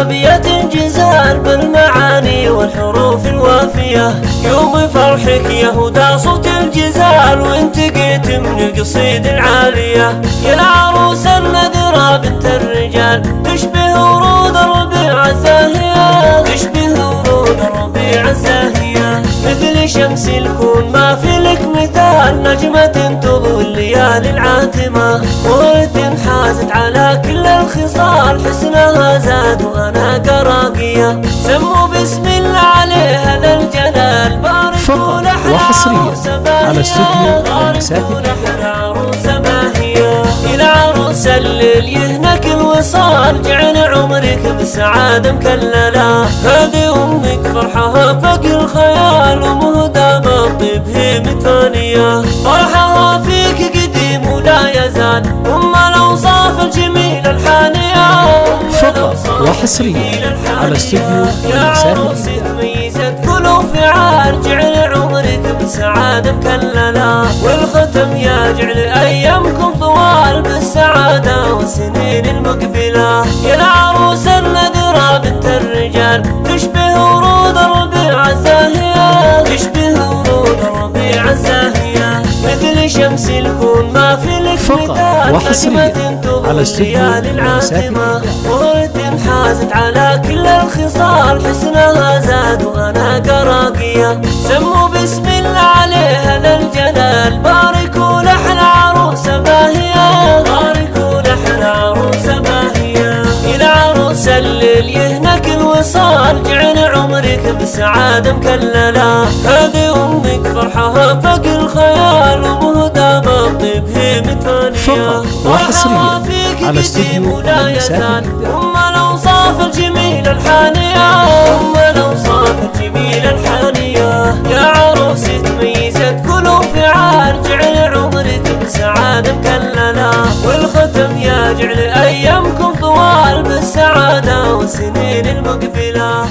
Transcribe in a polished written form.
أبيات جزال بالمعاني والحروف الوافية. يوم فرحك يا هدى صوت الجزال وانت جيت من القصيد العالية. يا العروس النذرة بنت الرجال تشبه ورود الربيع الزاهية، تشبه ورود الربيع الزاهية. مثل شمس الكون ما في لك مثال، نجمة تضوي الليالي العاتمة. ورد حازت على كل الخصال، حسنها زاد وانا راقية. سموا بسم الله عليها ذا الجلال، باركوا لحن عروسة باهية، باركوا لحن عروسة باهية. إلى عروس الليل يهنك الوصال، جعل عمرك بسعادة مكللة. هذه أمك فرحها فوق الخيال، ومهدى بالطيب هي متفانية. فرحها فيك قديم ولا يزال، أم الأوصاف الجميلة الحانية. فقط وحصريا على استوديو يا عروس تميزت كل فعال، جعل عمرك بسعادة مكللة. والختم يا جعل أيامكم طوال بالسعادة والسنين المقبلة. يا العروس النذرة بنت الرجال تشبه ورود الربيع الزاهية، تشبه ورود الربيع الزاهية. مثل شمس الكون ما في لك مثال، نجمة تضوي الليالي العاتمة. ورد حازت على كل الخصال، حسنها زاد وانا راقية. سموا بسم الله عليها ذا الجلال، باركوا لحن عروسة باهية، باركوا لحن عروسة باهية. إلى عروس الليل يهنك الوصال، جعل عمرك بسعادة مكللة. هذه أمك فرحها فوق الخيال، ومهدى بالطيب هي متفانية. فقط وحصريا على استوديو أم الأوصاف الجميلة الحانية، أم الأوصاف الجميلة الحانية. يا عروس تميزت كل فعال، جعل عمرك بسعادة مكللة. والختم يا جعل أيامكم طوال بالسعادة والسنين المقبلة.